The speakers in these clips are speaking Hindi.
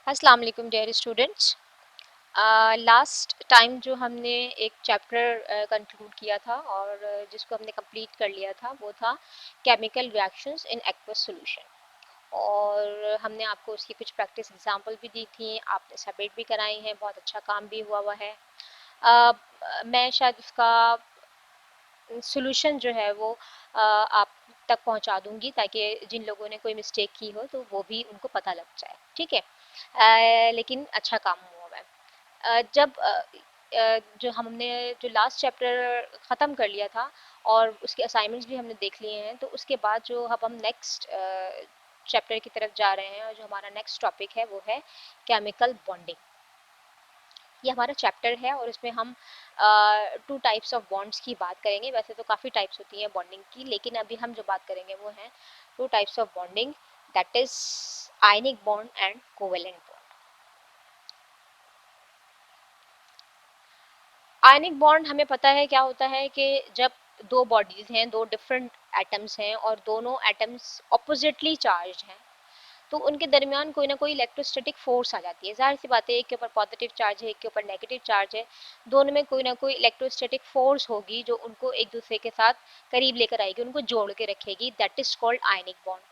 अस्सलाम वालेकुम डियर स्टूडेंट्स। लास्ट टाइम जो हमने एक चैप्टर कंक्लूड किया था और जिसको हमने कंप्लीट कर लिया था वो था chemical reactions in aqueous solution. और हमने आपको उसकी कुछ प्रैक्टिस एग्जांपल भी दी थी, आपने सबमिट भी कराई हैं, बहुत अच्छा काम भी हुआ है। अ, मैं शायद उसका सॉल्यूशन जो है वो आप तक पहुंचा दूंगी ताकि जिन लोगों ने कोई मिस्टेक की हो तो वो भी उनको पता लग जाए, ठीक है। लेकिन अच्छा काम हुआ है। जब जो हमने जो लास्ट चैप्टर ख़त्म कर लिया था और उसके असाइनमेंट्स भी हमने देख लिए हैं, तो उसके बाद जो अब हम नेक्स्ट चैप्टर की तरफ जा रहे हैं और जो हमारा नेक्स्ट टॉपिक है वो है केमिकल बॉन्डिंग। ये हमारा चैप्टर है और इसमें हम टू टाइप्स ऑफ बॉन्ड्स की बात करेंगे। वैसे तो काफ़ी टाइप्स होती हैं बॉन्डिंग की, लेकिन अभी हम जो बात करेंगे वो है two types of bonding, that is ionic bond and covalent bond. Ionic bond हमें पता है क्या होता है कि जब दो बॉडीज हैं, दो डिफरेंट एटम्स हैं और दोनों एटम्स ऑपोजिटली चार्ज हैं, तो उनके दरमियान कोई ना कोई इलेक्ट्रोस्टैटिक फोर्स आ जाती है। जाहिर सी बात है, एक के ऊपर पॉजिटिव चार्ज है, एक के ऊपर नेगेटिव चार्ज है, दोनों में कोई ना कोई इलेक्ट्रोस्टैटिक फोर्स होगी जो उनको एक दूसरे के साथ करीब लेकर आएगी, उनको जोड़ के रखेगी। That is called ionic bond.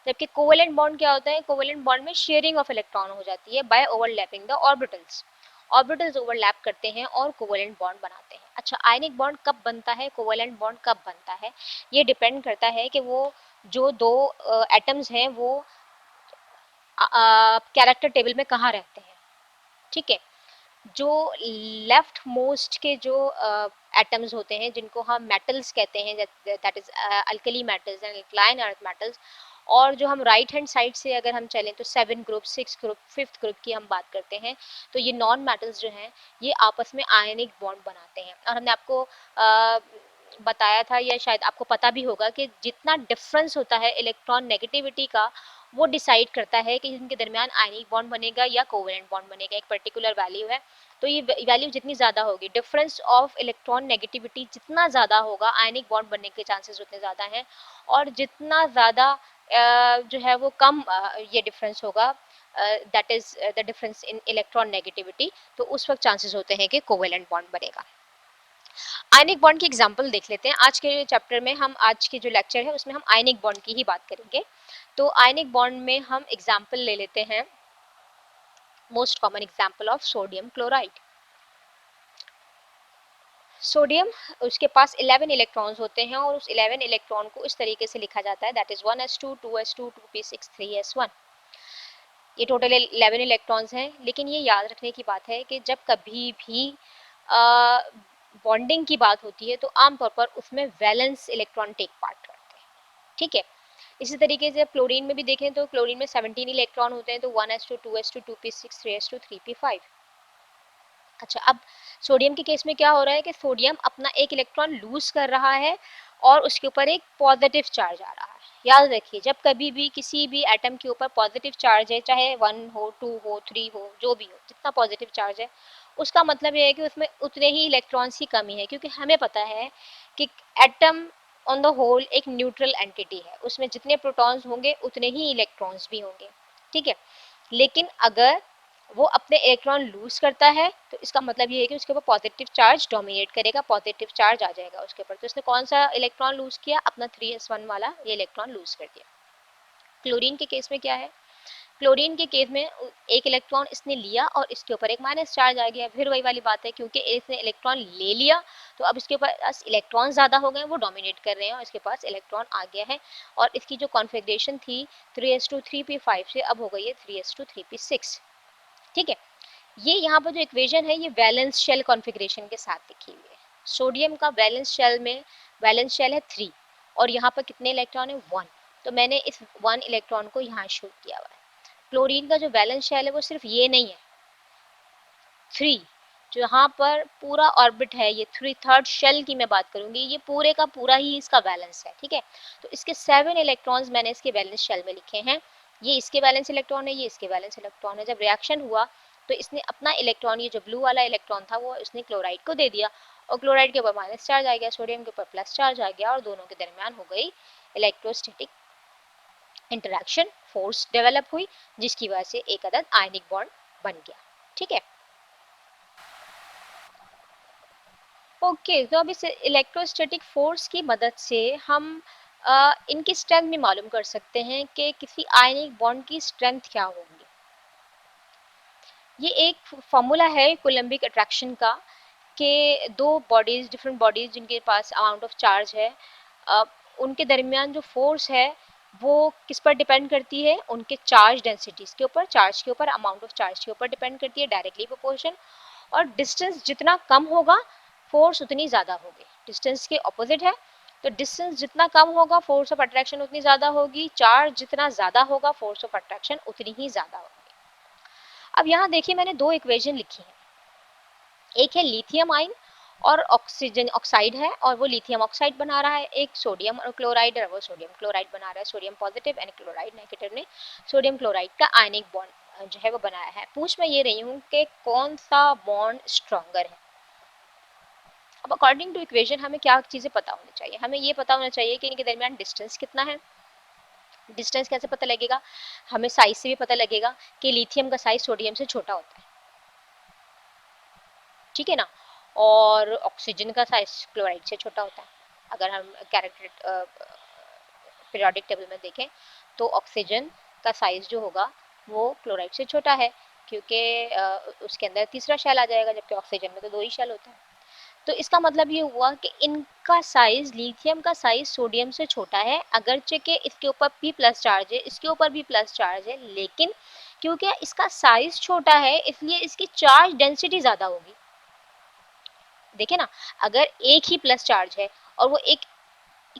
जबकि कोवेलेंट बॉन्ड क्या होता है? कोवेलेंट बॉन्ड में शेयरिंग ऑफ इलेक्ट्रॉन हो जाती है by overlapping the orbitals. Orbitals overlap करते हैं और कोवेलेंट बॉन्ड बनाते हैं। अच्छा, आयनिक बॉन्ड कब बनता है, कोवेलेंट बॉन्ड कब बनता है? ये डिपेंड करता है कि वो जो दो एटम्स हैं वो कैरेक्टर टेबल में कहाँ रहते हैं, ठीक है। जो लेफ्ट मोस्ट के जो एटम्स होते हैं जिनको हम मेटल्स कहते हैं, that is alkali metals and alkaline earth metals, और जो हम राइट हैंड साइड से अगर हम चलें तो 7 ग्रुप, 6 ग्रुप, 5th ग्रुप की हम बात करते हैं, तो ये नॉन मेटल्स जो हैं ये आपस में आयनिक बॉन्ड बनाते हैं। और हमने आपको बताया था, या शायद आपको पता भी होगा, कि जितना डिफरेंस होता है इलेक्ट्रॉन नेगेटिविटी का, वो डिसाइड करता है कि इनके दरमियान आयनिक बॉन्ड बनेगा या कोवेलेंट बॉन्ड बनेगा। एक पर्टिकुलर वैल्यू है, तो ये वैल्यू जितनी ज़्यादा होगी, डिफरेंस ऑफ इलेक्ट्रॉन नेगेटिविटी जितना ज़्यादा होगा, आयनिक बॉन्ड बनने के चांसेस उतने ज़्यादा हैं। और जितना ज़्यादा जो है वो कम ये डिफरेंस होगा, that is the difference in electron negativity, तो उस वक्त चांसेस होते हैं कि कोवेलेंट बॉन्ड बनेगा। आयनिक बॉन्ड की एग्जांपल देख लेते हैं। आज के चैप्टर में हम, आज की जो लेक्चर है उसमें हम आयनिक बॉन्ड की ही बात करेंगे। तो आयनिक बॉन्ड में हम एग्जांपल ले लेते हैं, most common example of sodium chloride. Sodium, उसके पास 11 इलेक्ट्रॉन्स होते हैं और उस 11 इलेक्ट्रॉन को इस तरीके से लिखा जाता है, that is 1s2, 2s2, 2p6, 3s1। ये टोटल 11 इलेक्ट्रॉन्स हैं। लेकिन ये याद रखने की बात है कि जब कभी भी बॉन्डिंग की बात होती है तो आमतौर पर उसमें वैलेंस इलेक्ट्रॉन टेक पार्ट करते हैं, ठीक है। इसी तरीके से क्लोरीन में भी देखें तो क्लोरीन में 17 इलेक्ट्रॉन होते हैं, तो 1s2, 2s2, 2p6, 3s2, 3p5। अच्छा, अब सोडियम के केस में क्या हो रहा है कि सोडियम अपना एक इलेक्ट्रॉन लूज कर रहा है और उसके ऊपर एक पॉजिटिव चार्ज आ रहा है। याद रखिए, जब कभी भी किसी भी एटम के ऊपर पॉजिटिव चार्ज है, चाहे 1 हो, 2 हो, 3 हो, जो भी हो, जितना पॉजिटिव चार्ज है, उसका मतलब ये है कि उसमें उतने ही इलेक्ट्रॉन्स की कमी है। क्योंकि हमें पता है कि एटम ऑन द होल एक न्यूट्रल एंटिटी है, उसमें जितने प्रोटॉन्स होंगे उतने ही इलेक्ट्रॉन्स भी होंगे, ठीक है। लेकिन अगर वो अपने इलेक्ट्रॉन लूज करता है तो इसका मतलब ये है कि उसके ऊपर पॉजिटिव चार्ज डोमिनेट करेगा, पॉजिटिव चार्ज आ जाएगा उसके ऊपर। तो इसने कौन सा इलेक्ट्रॉन लूज किया? अपना 3s1 वाला ये इलेक्ट्रॉन लूज कर दिया। क्लोरीन के केस में क्या है? क्लोरीन के केस में एक इलेक्ट्रॉन इसने लिया और इसके ऊपर एक माइनस चार्ज आ गया। फिर वही वाली बात है, क्योंकि इसने इलेक्ट्रॉन ले लिया तो अब इसके पास इलेक्ट्रॉन ज़्यादा हो गए, वो डोमिनेट कर रहे हैं और इसके पास इलेक्ट्रॉन आ गया है। और इसकी जो कॉन्फ़िगरेशन थी 3s2 3p5 से अब हो गई है 3s2 3p6, ठीक है। ये यहाँ पर जो इक्वेशन है ये वैलेंस शेल कॉन्फ़िगरेशन के साथ लिखी हुई है। सोडियम का वैलेंस शेल में, वैलेंस शेल है 3 और यहाँ पर कितने इलेक्ट्रॉन है? 1। तो मैंने इस 1 इलेक्ट्रॉन को यहाँ शो किया हुआ है। क्लोरीन का जो वैलेंस शेल है वो सिर्फ ये नहीं है, 3, जो यहाँ पर पूरा ऑर्बिट है, ये 3/3 शेल की मैं बात करूंगी, ये पूरे का पूरा ही इसका बैलेंस है, ठीक है। तो इसके 7 इलेक्ट्रॉन्स मैंने इसके वैलेंस शेल में लिखे हैं। ये इसके वैलेंस इलेक्ट्रॉन है, ये इसके वैलेंस इलेक्ट्रॉन है। जब रिएक्शन हुआ तो इसने अपना इलेक्ट्रॉन, ये जो ब्लू वाला इलेक्ट्रॉन था, वो इसने क्लोराइड को दे दिया और क्लोराइड के ऊपर माइनस चार्ज आ गया, सोडियम के ऊपर प्लस चार्ज आ गया और दोनों के दरमियान हो गई इलेक्ट्रोस्टैटिक इंटरेक्शन फोर्स डेवलप हुई, जिसकी वजह से एक अदद आयनिक बॉन्ड बन गया। ठीक है, ओके। तो अब इस इलेक्ट्रोस्टैटिक फोर्स की मदद से हम इनकी स्ट्रेंथ भी मालूम कर सकते हैं कि किसी आयनिक बॉन्ड की स्ट्रेंथ क्या होगी। ये एक फॉर्मूला है कोलम्बिक अट्रैक्शन का, कि दो बॉडीज, डिफरेंट बॉडीज जिनके पास अमाउंट ऑफ चार्ज है, अ, उनके दरमियान जो फोर्स है वो किस पर डिपेंड करती है, उनके चार्ज डेंसिटीज के ऊपर, चार्ज के ऊपर, अमाउंट ऑफ चार्ज के ऊपर डिपेंड करती है, डायरेक्टली प्रोपोर्शन। और डिस्टेंस जितना कम होगा फोर्स उतनी ज़्यादा होगी, डिस्टेंस के ऑपोजिट है। तो डिस्टेंस जितना कम होगा फोर्स ऑफ अट्रैक्शन उतनी ज़्यादा होगी, चार्ज जितना ज़्यादा होगा फोर्स ऑफ अट्रैक्शन उतनी ही ज़्यादा होगी। अब यहाँ देखिए मैंने दो इक्वेशन लिखी हैं, एक है लिथियम आयन और ऑक्सीजन ऑक्साइड है, और वो लिथियम ऑक्साइड बना रहा है, एक सोडियम और क्लोराइड है, वो सोडियम क्लोराइड बना रहा है, sodium positive and chloride negative ने सोडियम क्लोराइड का आयनिक बॉन्ड जो है वो बनाया है। पूछ मैं ये रही हूँ कि कौन सा बॉन्ड स्ट्रॉन्गर है। अब अकॉर्डिंग टू इक्वेशन हमें क्या चीज़ें पता होनी चाहिए, हमें ये पता होना चाहिए कि इनके दरमियान डिस्टेंस कितना है। डिस्टेंस कैसे पता लगेगा, हमें साइज से भी पता लगेगा कि लिथियम का साइज सोडियम से छोटा होता है, ठीक है ना, और ऑक्सीजन का साइज क्लोराइड से छोटा होता है। अगर हम कैरेक्टर पीरियोडिक टेबल में देखें तो ऑक्सीजन का साइज जो होगा वो क्लोराइड से छोटा है, क्योंकि उसके अंदर तीसरा शेल आ जाएगा, जबकि ऑक्सीजन में तो दो ही शेल होता है। तो इसका मतलब ये हुआ कि इनका साइज, लिथियम का साइज सोडियम से छोटा है, अगरचे कि इसके ऊपर भी प्लस चार्ज है, इसके ऊपर भी प्लस चार्ज है, लेकिन क्योंकि इसका साइज छोटा है इसलिए इसकी चार्ज डेंसिटी ज़्यादा होगी। देखे ना, अगर एक ही प्लस चार्ज है और वो एक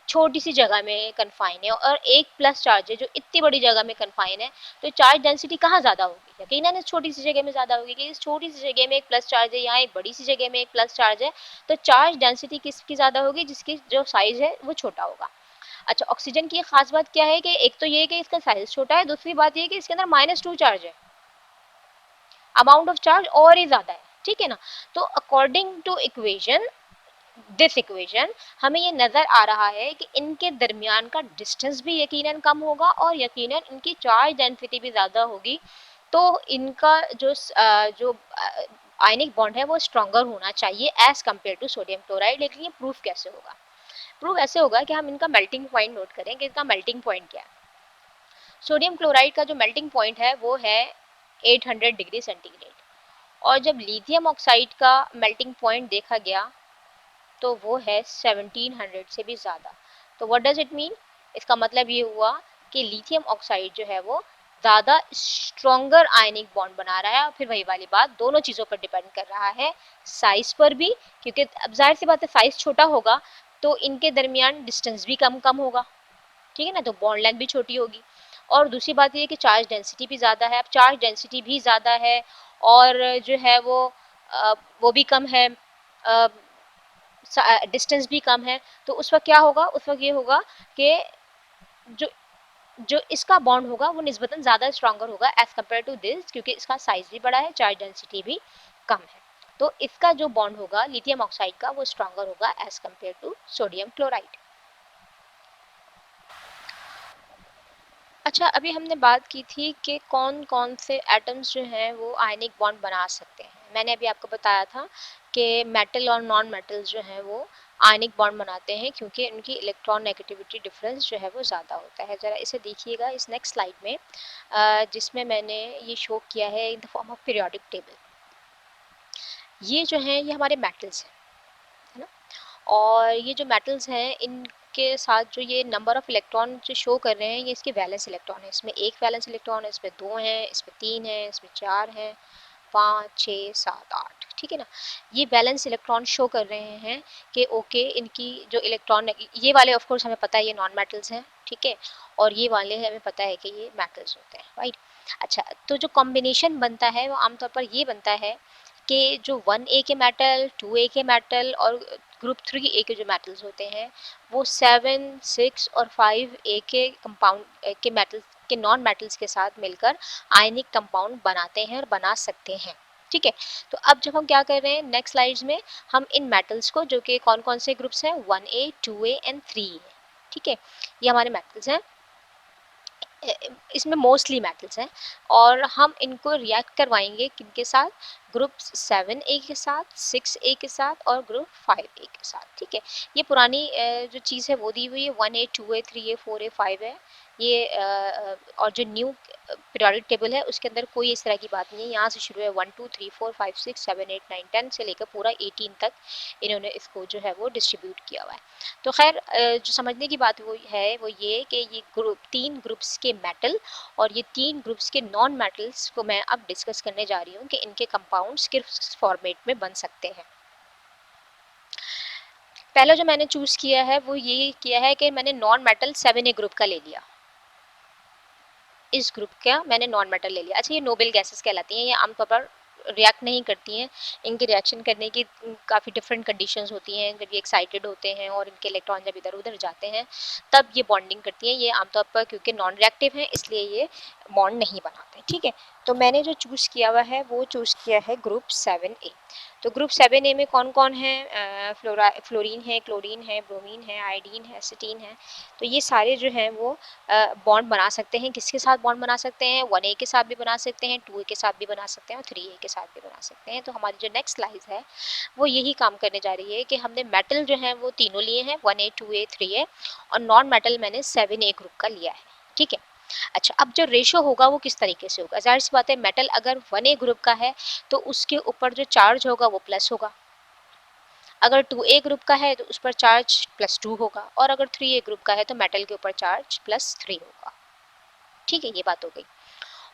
छोटी सी जगह में कन्फाइन है, और एक प्लस चार्ज है जो इतनी बड़ी जगह में कन्फाइन है, तो चार्ज डेंसिटी कहाँ ज़्यादा होगी, यकीनन छोटी सी जगह में ज़्यादा होगी, कि इस छोटी सी जगह में एक प्लस चार्ज है, यहाँ एक बड़ी सी जगह में एक प्लस चार्ज है, तो चार्ज डेंसिटी किसकी ज़्यादा होगी, जिसकी जो साइज है वो छोटा होगा। अच्छा, ऑक्सीजन की खास बात क्या है कि एक तो ये कि इसका साइज छोटा है, दूसरी बात ये कि इसके अंदर -2 चार्ज है, अमाउंट ऑफ चार्ज और ही ज़्यादा है, ठीक है ना। तो according to equation, this equation, हमें ये नज़र आ रहा है कि इनके दरमियान का डिस्टेंस भी यकीनन कम होगा और यकीनन इनकी चार्ज डेंसिटी भी ज़्यादा होगी। तो इनका जो आयनिक बॉन्ड है वो स्ट्रॉन्गर होना चाहिए as compared to sodium chloride. लेकिन ये प्रूफ कैसे होगा, प्रूफ ऐसे होगा कि हम इनका मेल्टिंग पॉइंट नोट करें कि इसका मेल्टिंग पॉइंट क्या है। सोडियम क्लोराइड का जो मेल्टिंग पॉइंट है वो है 800 डिग्री सेंटीग्रेड, और जब लिथियम ऑक्साइड का मेल्टिंग पॉइंट देखा गया तो वो है 1700 से भी ज़्यादा। तो व्हाट डज इट मीन, इसका मतलब ये हुआ कि लिथियम ऑक्साइड जो है वो ज़्यादा स्ट्रॉन्गर आयनिक बॉन्ड बना रहा है। और फिर वही वाली बात, दोनों चीज़ों पर डिपेंड कर रहा है, साइज़ पर भी, क्योंकि अब जाहिर सी बात है साइज़ छोटा होगा तो इनके दरमियान डिस्टेंस भी कम कम होगा, ठीक है ना, तो बॉन्ड लेंथ भी छोटी होगी। और दूसरी बात ये कि चार्ज डेंसिटी भी ज़्यादा है। अब चार्ज डेंसिटी भी ज़्यादा है और जो है वो भी कम है, डिस्टेंस भी कम है, तो उस वक्त क्या होगा, उस वक्त ये होगा कि जो जो इसका बॉन्ड होगा वो निस्बतन ज़्यादा स्ट्रॉन्गर होगा एज कम्पेयर टू दिस, क्योंकि इसका साइज भी बड़ा है, चार्ज डेंसिटी भी कम है। तो इसका जो बॉन्ड होगा लिथियम ऑक्साइड का वो स्ट्रॉन्गर होगा as compared to sodium chloride. अच्छा, अभी हमने बात की थी कि कौन कौन से एटम्स जो हैं वो आयनिक बॉन्ड बना सकते हैं। मैंने अभी आपको बताया था कि मेटल और नॉन मेटल्स जो हैं वो आयनिक बॉन्ड बनाते हैं, क्योंकि उनकी इलेक्ट्रॉन नेगेटिविटी डिफरेंस जो है वो ज़्यादा होता है। ज़रा इसे देखिएगा इस नेक्स्ट स्लाइड में, जिसमें मैंने ये शो किया है in the form of periodic table. ये जो हैं ये हमारे मेटल्स हैं, है ना, और ये जो मेटल्स हैं इनके साथ जो ये नंबर ऑफ इलेक्ट्रॉन जो शो कर रहे हैं ये इसके वैलेंस इलेक्ट्रॉन है। इसमें एक वैलेंस इलेक्ट्रॉन है, इसमें दो हैं, इसमें तीन हैं, इसमें चार हैं, 5 6 7 8, ठीक है ना। ये बैलेंस इलेक्ट्रॉन शो कर रहे हैं कि ओके इनकी जो इलेक्ट्रॉन, ये वाले ऑफ कोर्स हमें पता है ये नॉन मेटल्स हैं, ठीक है, और ये वाले हमें पता है कि ये मेटल्स होते हैं, राइट। अच्छा, तो जो कॉम्बिनेशन बनता है वो आमतौर पर ये बनता है कि जो 1A के मेटल, 2A के मेटल और ग्रुप 3A के जो मेटल्स होते हैं वो 7 6 और 5A के कंपाउंड के मेटल्स के नॉन मेटल्स के साथ मिलकर आयनिक कंपाउंड बनाते हैं और बना सकते हैं, ठीक है। तो अब जब हम क्या कर रहे हैं नेक्स्ट स्लाइड्स में, हम इन मेटल्स को, जो कि कौन कौन से ग्रुप्स हैं 1A 2A एंड 3A, ठीक है, ये हमारे मेटल्स हैं। इसमें मोस्टली मेटल्स हैं और हम इनको रिएक्ट करवाएंगे किनके साथ, ग्रुप 7A के साथ, 6A के साथ और ग्रुप 5A के साथ। ठीक है, ये पुरानी जो चीज़ है वो दी हुई है, 1A 2A 3A 4A 5 है ये और जो न्यू पीरियोडिक टेबल है उसके अंदर कोई इस तरह की बात नहीं है। यहाँ से शुरू है 1 2 3 4 5 6 7 8 9 10 से लेकर पूरा 18 तक इन्होंने इसको जो है वो डिस्ट्रीब्यूट किया हुआ है। तो खैर जो समझने की बात वो है वो ये कि ये तीन ग्रुप्स के मेटल और ये तीन ग्रुप्स के नॉन मेटल्स को मैं अब डिस्कस करने जा रही हूँ कि इनके कंपाउंड्स किस फॉर्मेट में बन सकते हैं। पहला जो मैंने चूज किया है वो ये किया है कि मैंने नॉन मेटल 7A ग्रुप का ले लिया। इस ग्रुप का मैंने नॉन मेटल ले लिया। अच्छा, ये नोबल गैसेस कहलाती हैं, ये आमतौर पर रिएक्ट नहीं करती हैं। इनके रिएक्शन करने की काफ़ी डिफरेंट कंडीशंस होती हैं। जब ये एक्साइटेड होते हैं और इनके इलेक्ट्रॉन जब इधर उधर जाते हैं तब ये बॉन्डिंग करती हैं। ये आमतौर पर क्योंकि नॉन रिएक्टिव हैं इसलिए ये बॉन्ड नहीं बनाते। ठीक है, तो मैंने जो चूज़ किया हुआ है वो चूज़ किया है ग्रुप 7A। तो ग्रुप 7A में कौन कौन है, फ्लोरीन है, क्लोरीन है, ब्रोमीन है, आयोडीन है, एसिटीन है। तो ये सारे जो हैं वो बॉन्ड बना सकते हैं। किसके साथ बॉन्ड बना सकते हैं, 1A के साथ भी बना सकते हैं, 2A के साथ भी बना सकते हैं और 3A के साथ भी बना सकते हैं। तो हमारी जो नेक्स्ट स्लाइड है वो यही काम करने जा रही है कि हमने मेटल जो है वो तीनों लिए हैं, 1A 2A 3A और नॉन मेटल मैंने 7A ग्रुप का लिया है। ठीक है, अच्छा अब जो रेशो होगा वो किस तरीके से होगा, जाहिर सी बात है मेटल अगर 1A ग्रुप का है तो उसके ऊपर जो चार्ज होगा वो प्लस होगा। अगर 2A ग्रुप का है तो उस पर चार्ज +2 होगा और अगर 3A ग्रुप का है तो मेटल के ऊपर चार्ज +3 होगा। ठीक है, ये बात हो गई।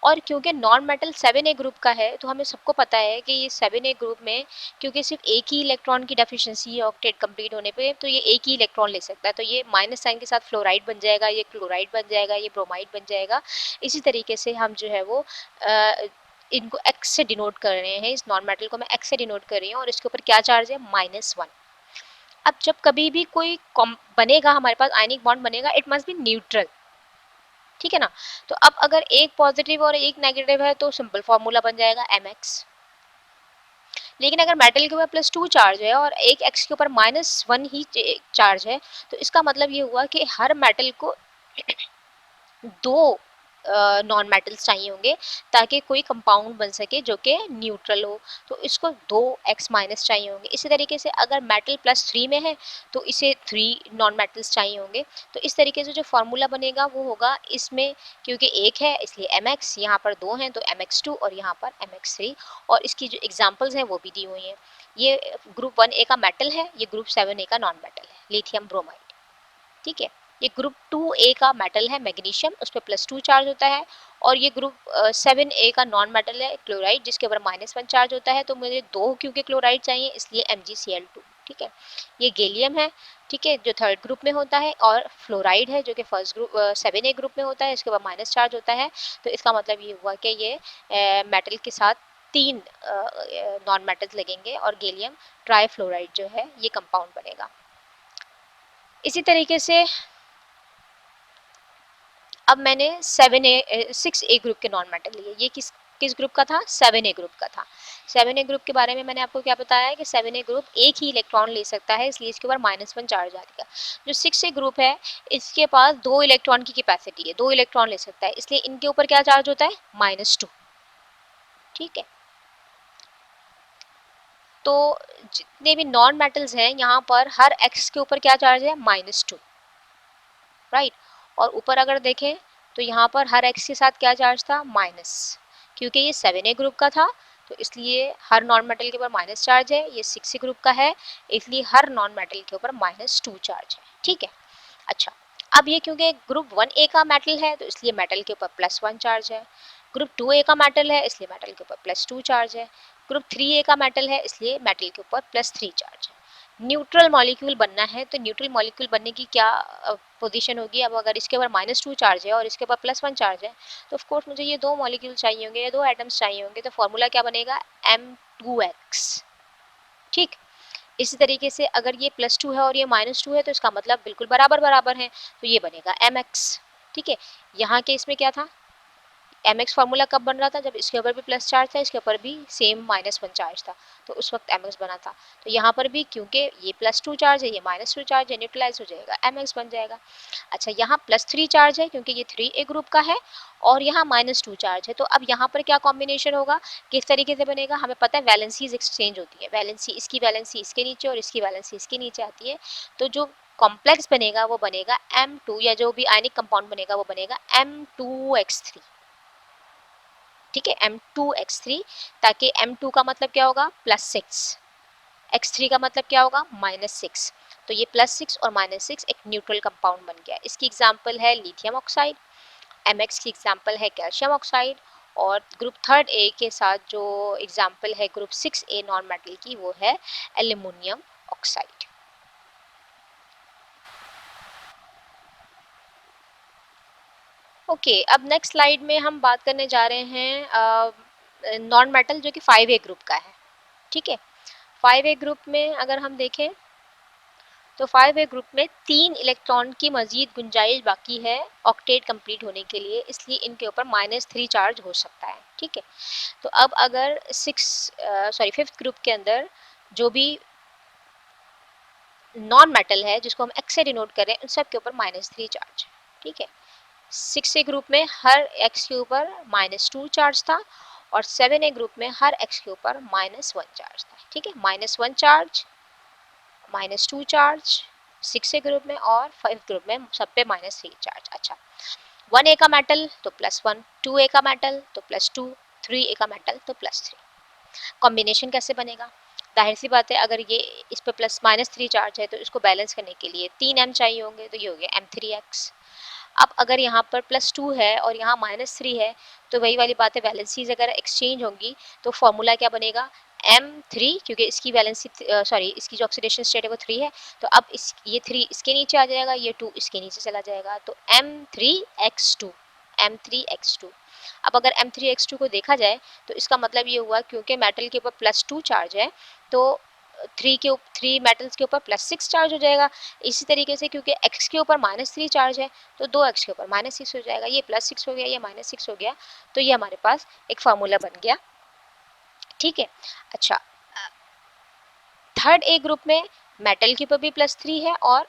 और क्योंकि नॉन मेटल 7A ग्रुप का है तो हमें सबको पता है कि ये 7A ग्रुप में क्योंकि सिर्फ एक ही इलेक्ट्रॉन की डेफिशिएंसी है ऑक्टेट कंप्लीट होने पे, तो ये एक ही इलेक्ट्रॉन ले सकता है। तो ये माइनस साइन के साथ फ्लोराइड बन जाएगा, ये क्लोराइड बन जाएगा, ये ब्रोमाइड बन जाएगा। इसी तरीके से हम जो है वो इनको एक्स से डिनोट कर रहे हैं। इस नॉन मेटल को मैं एक्स से डिनोट कर रही हूँ और इसके ऊपर क्या चार्ज है, -1। अब जब कभी भी कोई बनेगा हमारे पास आयनिक बॉन्ड बनेगा, इट मस्ट बी न्यूट्रल। ठीक है ना, तो अब अगर एक पॉजिटिव और एक नेगेटिव है तो सिंपल फॉर्मूला बन जाएगा mx। लेकिन अगर मेटल के ऊपर +2 चार्ज है और एक x के ऊपर -1 ही चार्ज है तो इसका मतलब ये हुआ कि हर मेटल को दो नॉन मेटल्स चाहिए होंगे ताकि कोई कंपाउंड बन सके जो कि न्यूट्रल हो। तो इसको 2x- चाहिए होंगे। इसी तरीके से अगर मेटल +3 में है तो इसे 3 नॉन मेटल्स चाहिए होंगे। तो इस तरीके से जो फार्मूला बनेगा वो होगा, इसमें क्योंकि एक है इसलिए mx, यहाँ पर 2 हैं तो mx2 और यहाँ पर mx3। और इसकी जो एग्जांपल्स हैं वो भी दी हुई हैं। ये ग्रुप 1A का मेटल है, ये ग्रुप 7A का नॉन मेटल है, लिथियम ब्रोमाइड। ठीक है, ये ग्रुप 2A का मेटल है मैग्नीशियम, उस पर +2 चार्ज होता है। और ये ग्रुप 7A का नॉन मेटल है क्लोराइड, जिसके ऊपर -1 चार्ज होता है। तो मुझे 2 क्योंकि क्लोराइड चाहिए इसलिए MgCl2। ठीक है, ये गैलियम है, ठीक है, जो थर्ड ग्रुप में होता है। और फ्लोराइड है जो कि फर्स्ट ग्रुप 7A ग्रुप में होता है, इसके ऊपर माइनस चार्ज होता है। तो इसका मतलब ये हुआ कि ये मेटल के साथ 3 नॉन मेटल्स लगेंगे और गैलियम ट्राईफ्लोराइड जो है ये कंपाउंड बनेगा। इसी तरीके से अब मैंने 6A ग्रुप के नॉन मेटल लिए। ये किस किस ग्रुप का था, 7A ग्रुप का था। 7A ग्रुप के बारे में मैंने आपको क्या बताया है कि 7A ग्रुप एक ही इलेक्ट्रॉन ले सकता है, इसलिए इसके ऊपर -1 चार्ज आएगा। जो 6A ग्रुप है इसके पास 2 इलेक्ट्रॉन की कैपेसिटी है, 2 इलेक्ट्रॉन ले सकता है, इसलिए इनके ऊपर क्या चार्ज होता है, -2। ठीक है, तो जितने भी नॉन मेटल्स हैं यहाँ पर हर x के ऊपर क्या चार्ज है, -2। राइट, और ऊपर अगर देखें तो यहाँ पर हर x के साथ क्या चार्ज था, माइनस। क्योंकि ये 7A ग्रुप का था तो इसलिए हर नॉन मेटल के ऊपर माइनस चार्ज है। ये 6A ग्रुप का है इसलिए हर नॉन मेटल के ऊपर -2 चार्ज है। ठीक है, अच्छा अब ये क्योंकि ग्रुप 1A का मेटल है तो इसलिए मेटल के ऊपर +1 चार्ज है। ग्रुप 2A का मेटल है इसलिए मेटल के ऊपर +2 चार्ज है। ग्रुप 3A का मेटल है इसलिए मेटल के ऊपर +3 चार्ज है। न्यूट्रल मॉलिक्यूल बनना है तो न्यूट्रल मॉलिक्यूल बनने की क्या पोजीशन होगी। अब अगर इसके ऊपर -2 चार्ज है और इसके ऊपर +1 चार्ज है तो ऑफ कोर्स मुझे ये दो मॉलिक्यूल चाहिए होंगे, ये दो एटम्स चाहिए होंगे। तो फॉर्मूला क्या बनेगा, M2x। ठीक, इसी तरीके से अगर ये +2 है और ये -2 है तो इसका मतलब बिल्कुल बराबर बराबर है, तो ये बनेगा mx। ठीक है, यहाँ के इसमें क्या था, mx फार्मूला कब बन रहा था, जब इसके ऊपर भी प्लस चार्ज था, इसके ऊपर भी सेम -1 चार्ज था, तो उस वक्त mx बना था। तो यहाँ पर भी क्योंकि ये +2 चार्ज है, ये -2 चार्ज है, न्यूट्रलाइज हो जाएगा, mx बन जाएगा। अच्छा, यहाँ +3 चार्ज है क्योंकि ये 3a ग्रुप का है, और यहाँ -2 चार्ज है, तो अब यहाँ पर क्या कॉम्बिनेशन होगा, किस तरीके से बनेगा, हमें पता है वैलेंसीज एक्सचेंज होती है, वैलेंसी इसकी वैलेंसी इसके नीचे और इसकी वैलेंसी इसके नीचे आती है, तो जो कॉम्प्लेक्स बनेगा वो बनेगा M2, या जो भी आयनिक कंपाउंड बनेगा वो बनेगा M2x3। ठीक है, M2x3, ताकि M2 का मतलब क्या होगा, +6, x3 का मतलब क्या होगा, -6, तो ये +6 और -6 एक न्यूट्रल कंपाउंड बन गया। इसकी एग्जांपल है लिथियम ऑक्साइड, mx की एग्जांपल है कैल्शियम ऑक्साइड, और ग्रुप थर्ड ए के साथ जो एग्जांपल है ग्रुप 6a नॉन मेटल की, वो है एल्यूमिनियम ऑक्साइड। ओके, अब नेक्स्ट स्लाइड में हम बात करने जा रहे हैं नॉन मेटल जो कि 5a ग्रुप का है। ठीक है, 5a ग्रुप में अगर हम देखें तो 5a ग्रुप में 3 इलेक्ट्रॉन की मजीद गुंजाइश बाकी है ऑक्टेट कंप्लीट होने के लिए, इसलिए इनके ऊपर -3 चार्ज हो सकता है। ठीक है, तो अब अगर 5th ग्रुप के अंदर जो भी नॉन मेटल है जिसको हम एक्स से डिनोट करें, उन सब के ऊपर -3 चार्ज। ठीक है, 6a ग्रुप में हर x के ऊपर -2 चार्ज था, और 7a ग्रुप में हर x के ऊपर -1 चार्ज था। ठीक है, -1 चार्ज, -2 चार्ज 6a ग्रुप में, और 5 ग्रुप में सब पे -3 चार्ज। अच्छा, 1a का मेटल तो +1, 2a का मेटल तो +2, 3a का मेटल तो +3। कॉम्बिनेशन कैसे बनेगा, जाहिर सी बात है, अगर ये इस पे +-3 चार्ज है तो इसको बैलेंस करने के लिए 3 m चाहिए होंगे, तो ये हो गया M3x। अब अगर यहाँ पर +2 है और यहाँ -3 है, तो वही वाली बात है, वैलेंसीज अगर एक्सचेंज होंगी तो फॉर्मूला क्या बनेगा, M3, क्योंकि इसकी वैलेंसी इसकी जो ऑक्सीडेशन स्टेट है वो 3 है, तो अब ये 3 इसके नीचे आ जाएगा, ये 2 इसके नीचे चला जाएगा, तो M3x2, M3x2। अब अगर M3x2 को देखा जाए तो इसका मतलब ये हुआ, क्योंकि मेटल के ऊपर +2 चार्ज है, तो 3 मेटल्स के ऊपर +6 चार्ज हो जाएगा। इसी तरीके से क्योंकि x के ऊपर -3 चार्ज है, तो 2x के ऊपर -6 हो जाएगा, ये +6 हो गया, ये -6 हो गया, तो ये हमारे पास एक फार्मूला बन गया। ठीक है, अच्छा, थर्ड ए ग्रुप में मेटल के ऊपर भी +3 है, और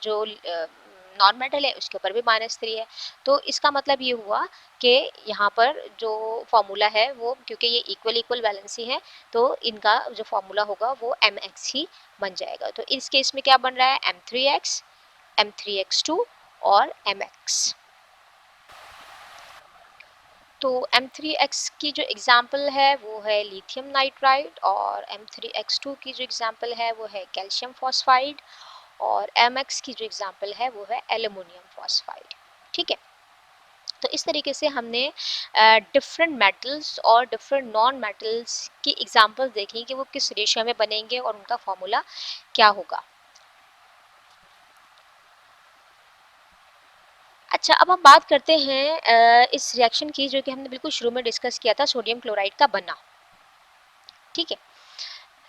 जो नॉन मेटल है उसके ऊपर भी -3 है, तो इसका मतलब ये हुआ कि यहाँ पर जो फॉर्मूला है वो, क्योंकि ये इक्वल इक्वल बैलेंसी है, तो इनका जो फॉर्मूला होगा वो mx ही बन जाएगा। तो इस केस में क्या बन रहा है, M3x, M3x2 और mx। तो M3x की जो एग्जाम्पल है वो है लिथियम नाइट्राइड, और M3x2 की जो एग्जाम्पल है वो है कैल्शियम फॉस्फाइड, और mx की जो एग्जाम्पल है वो है एल्यूमिनियम फॉस्फाइड। ठीक है, तो इस तरीके से हमने डिफरेंट मेटल्स और डिफरेंट नॉन मेटल्स की एग्जाम्पल्स देखी कि वो किस रेशियो में बनेंगे और उनका फॉर्मूला क्या होगा। अच्छा, अब हम बात करते हैं इस रिएक्शन की जो कि हमने बिल्कुल शुरू में डिस्कस किया था, सोडियम क्लोराइड का बनना। ठीक है,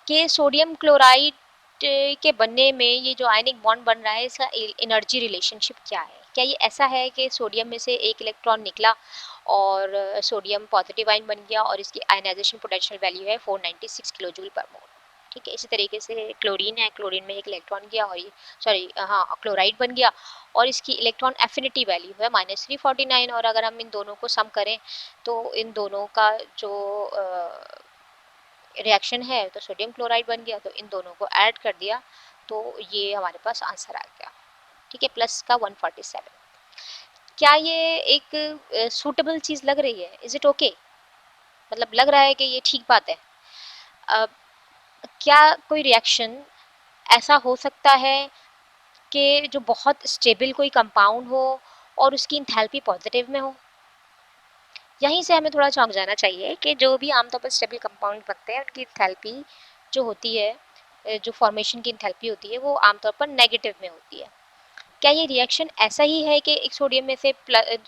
कि सोडियम क्लोराइड के बनने में ये जो आयनिक बॉन्ड बन रहा है, इसका एनर्जी रिलेशनशिप क्या है, क्या ये ऐसा है कि सोडियम में से एक इलेक्ट्रॉन निकला और सोडियम पॉजिटिव आयन बन गया और इसकी आयनाइजेशन पोटेंशियल वैल्यू है 496 किलो जूल पर मोल। ठीक है, इसी तरीके से क्लोरीन है, क्लोरीन में एक इलेक्ट्रॉन गया और ये क्लोराइड बन गया, और इसकी इलेक्ट्रॉन एफिनिटी वैल्यू है -349, और अगर हम इन दोनों को सम करें तो इन दोनों का जो रिएक्शन है तो सोडियम क्लोराइड बन गया, तो इन दोनों को ऐड कर दिया तो ये हमारे पास आंसर आ गया। ठीक है, प्लस का 147। क्या ये एक सूटेबल चीज़ लग रही है, इज इट ओके, मतलब लग रहा है कि ये ठीक बात है। अब क्या कोई रिएक्शन ऐसा हो सकता है कि जो बहुत स्टेबल कोई कंपाउंड हो और उसकी इंथैल्पी पॉजिटिव में हो, यहीं से हमें थोड़ा चौंक जाना चाहिए कि जो भी आमतौर पर स्टेबल कंपाउंड बनते हैं उनकी इंथैल्पी जो होती है, जो फॉर्मेशन की इंथैल्पी होती है वो आमतौर पर नेगेटिव में होती है। क्या ये रिएक्शन ऐसा ही है कि एक सोडियम में से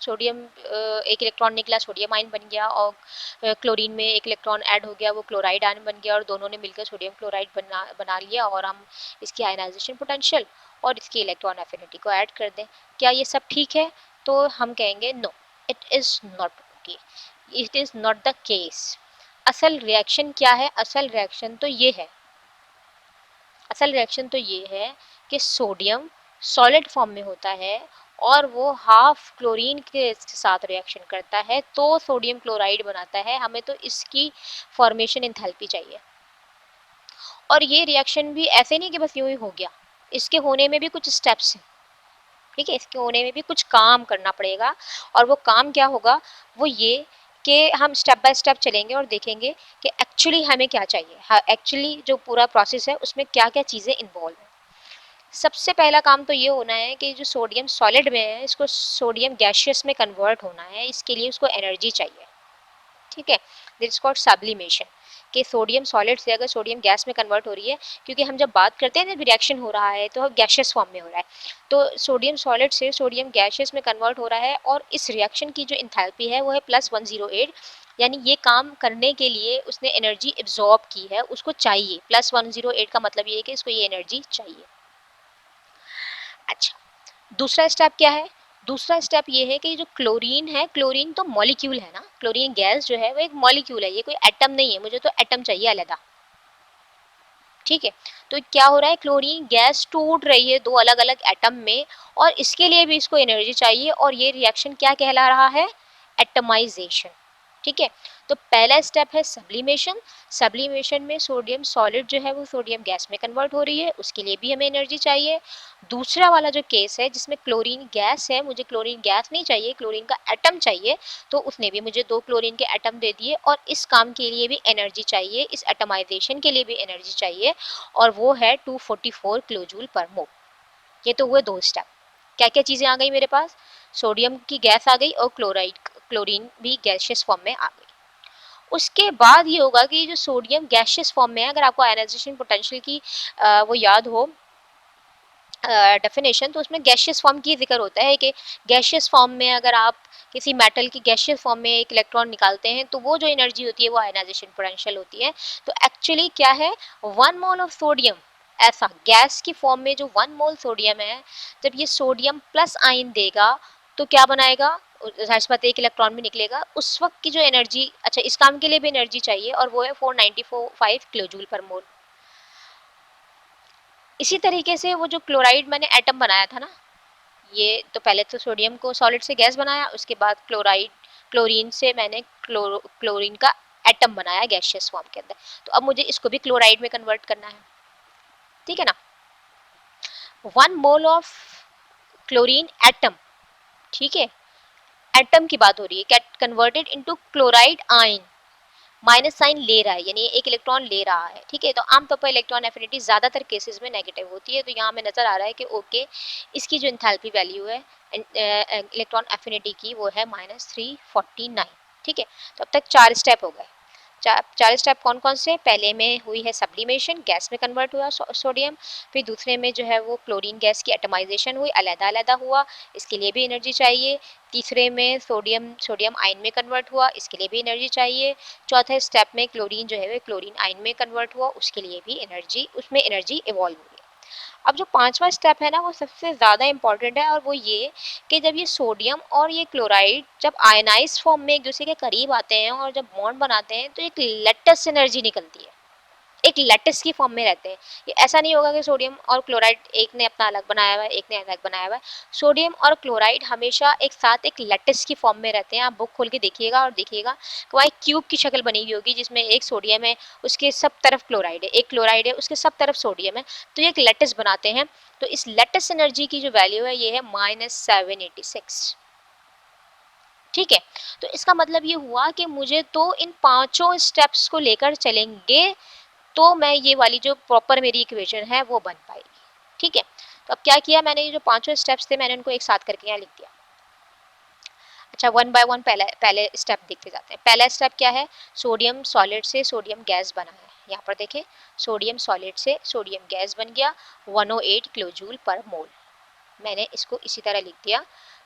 सोडियम एक इलेक्ट्रॉन निकला, सोडियम आयन बन गया, और क्लोरीन में एक इलेक्ट्रॉन ऐड हो गया, वो क्लोराइड आयन बन गया, और दोनों ने मिलकर सोडियम क्लोराइड बना लिया, और हम इसकी आयनाइजेशन पोटेंशियल और इसकी इलेक्ट्रॉन एफिनिटी को ऐड कर दें, क्या ये सब ठीक है? तो हम कहेंगे no, it is not okay, it is not the case. असल रिएक्शन क्या है? असल रिएक्शन तो ये है, असल रिएक्शन तो ये है कि सोडियम सॉलिड फॉर्म में होता है और वो हाफ क्लोरीन के साथ रिएक्शन करता है तो सोडियम क्लोराइड बनाता है। हमें तो इसकी फॉर्मेशन एंथैल्पी चाहिए। और ये रिएक्शन भी ऐसे नहीं कि बस यूं ही हो गया, इसके होने में भी कुछ स्टेप्स हैं, ठीक है, इसके होने में भी कुछ काम करना पड़ेगा। और वो काम क्या होगा? वो ये कि हम स्टेप बाय स्टेप चलेंगे और देखेंगे कि एक्चुअली हमें क्या चाहिए, हाँ एक्चुअली जो पूरा प्रोसेस है उसमें क्या क्या चीज़ें इन्वॉल्व हैं। सबसे पहला काम तो ये होना है कि जो सोडियम सॉलिड में है इसको सोडियम गैशियस में कन्वर्ट होना है, इसके लिए उसको एनर्जी चाहिए, ठीक है। दिस कॉल्ड सब्लिमेशन, कि सोडियम सॉलिड से अगर सोडियम गैस में कन्वर्ट हो रही है, क्योंकि हम जब बात करते हैं जब रिएक्शन हो रहा है तो गैशियस फॉर्म में हो रहा है, तो सोडियम सॉलिड से सोडियम गैशियस में कन्वर्ट हो रहा है और इस रिएक्शन की जो इंथैल्पी है वो है +108। यानी ये काम करने के लिए उसने एनर्जी एब्जॉर्ब की है, उसको चाहिए। +108 का मतलब ये है कि इसको ये एनर्जी चाहिए। अच्छा, दूसरा स्टेप क्या है? दूसरा स्टेप ये है कि जो क्लोरीन है, क्लोरीन तो मॉलिक्यूल है ना, क्लोरीन गैस जो है वो एक मॉलिक्यूल है, ये कोई एटम नहीं है, मुझे तो एटम चाहिए अलग, ठीक है। तो क्या हो रहा है? क्लोरीन गैस टूट रही है दो अलग अलग एटम में और इसके लिए भी इसको एनर्जी चाहिए और ये रिएक्शन क्या कहला रहा है? एटमाइजेशन, ठीक है। तो पहला स्टेप है सब्लिमेशन। सब्लिमेशन में सोडियम सॉलिड जो है वो सोडियम गैस में कन्वर्ट हो रही है, उसके लिए भी हमें एनर्जी चाहिए। दूसरा वाला जो केस है जिसमें क्लोरीन गैस है, मुझे क्लोरीन गैस नहीं चाहिए, क्लोरीन का एटम चाहिए, तो उसने भी मुझे 2 क्लोरीन के एटम दे दिए और इस काम के लिए भी एनर्जी चाहिए, इस एटमाइजेशन के लिए भी एनर्जी चाहिए और वो है 244 किलो जूल पर मोल। ये तो हुए 2 स्टेप। क्या क्या चीज़ें आ गई मेरे पास? सोडियम की गैस आ गई और क्लोरीन भी गैसियस फॉर्म में आ गई। उसके बाद ये होगा कि जो सोडियम गैसियस फॉर्म में है, अगर आपको आयनाइजेशन पोटेंशियल की वो याद हो डेफिनेशन, तो उसमें गैसियस फॉर्म की जिक्र होता है कि गैसियस फॉर्म में अगर आप किसी मेटल की गैसियस फॉर्म में एक इलेक्ट्रॉन निकालते हैं तो वो जो एनर्जी होती है वो आयनाइजेशन पोटेंशियल होती है। तो एक्चुअली क्या है? 1 मोल ऑफ सोडियम, ऐसा गैस की फॉर्म में जो 1 मोल सोडियम है, जब ये सोडियम प्लस आयन देगा तो क्या बनाएगा? जाहिर सी बात है एक इलेक्ट्रॉन भी निकलेगा। उस वक्त की जो एनर्जी, अच्छा इस काम के लिए भी एनर्जी चाहिए और वो है 495 किलो जूल पर मोल। इसी तरीके से वो जो क्लोराइड मैंने एटम बनाया था ना, ये तो पहले तो सोडियम को सॉलिड से गैस बनाया, उसके बाद क्लोरीन से मैंने क्लोरीन का एटम बनाया गैसियस फॉर्म के अंदर। तो अब मुझे इसको भी क्लोराइड में कन्वर्ट करना है, ठीक है ना। 1 मोल ऑफ क्लोरीन एटम, ठीक है, एटम की बात हो रही है, converted into chloride ion, minus sign ले रहा है यानी एक इलेक्ट्रॉन ले रहा है, ठीक है। तो आमतौर पर इलेक्ट्रॉन एफिनिटी ज़्यादातर केसेस में नेगेटिव होती है, तो यहाँ हमें नज़र आ रहा है कि ओके इसकी जो इंथैल्पी वैल्यू है इलेक्ट्रॉन एफिनिटी की वो है -349, ठीक है। तो अब तक 4 स्टेप हो गए। चार स्टेप कौन कौन से? पहले में हुई है सब्लिमेशन, गैस में कन्वर्ट हुआ सोडियम। फिर दूसरे में जो है वो क्लोरीन गैस की एटमाइजेशन हुई, अलग-अलग हुआ, इसके लिए भी एनर्जी चाहिए। तीसरे में सोडियम आयन में कन्वर्ट हुआ, इसके लिए भी एनर्जी चाहिए। चौथे स्टेप में क्लोरीन जो है वो क्लोरीन आयन में कन्वर्ट हुआ, उसके लिए भी एनर्जी, उसमें एनर्जी इवॉल्व हुई। अब जो पांचवा स्टेप है ना वो सबसे ज़्यादा इंपॉर्टेंट है और वो ये कि जब ये सोडियम और ये क्लोराइड जब आयनाइज फॉर्म में एक दूसरे के करीब आते हैं और जब बॉन्ड बनाते हैं तो एक लेटस एनर्जी निकलती है, एक लैटिस की फॉर्म में रहते हैं। ये ऐसा नहीं होगा कि सोडियम और क्लोराइड एक ने अपना अलग बनाया हुआ है, एक ने अलग बनाया हुआ है। सोडियम और क्लोराइड हमेशा एक साथ एक लैटिस की फॉर्म में रहते हैं। आप बुक खोल के देखिएगा और देखिएगा कि वहाँ एक क्यूब की शक्ल बनी हुई होगी जिसमें एक सोडियम है, उसके सब तरफ क्लोराइड है, एक क्लोराइड है, उसके सब तरफ सोडियम है, तो ये एक लैटिस बनाते हैं। तो इस लैटिस एनर्जी की जो वैल्यू है ये है -786, ठीक है। तो इसका मतलब ये हुआ कि मुझे तो इन पांचों स्टेप्स को लेकर चलेंगे तो मैं ये वाली जो प्रॉपर मेरी इक्वेशन है वो बन पाएगी, ठीक है। तो अब क्या किया मैंने, ये जो पांचों स्टेप्स थे मैंने उनको एक साथ करके यहाँ लिख दिया। अच्छा, वन बाय वन पहले पहले स्टेप देखते जाते हैं। पहला स्टेप क्या है? सोडियम सॉलिड से सोडियम गैस बना है। यहाँ पर देखें, सोडियम सॉलिड से सोडियम गैस बन गया 108 किलो जूल पर मोल। मैंने इसको इसी तरह लिख दिया,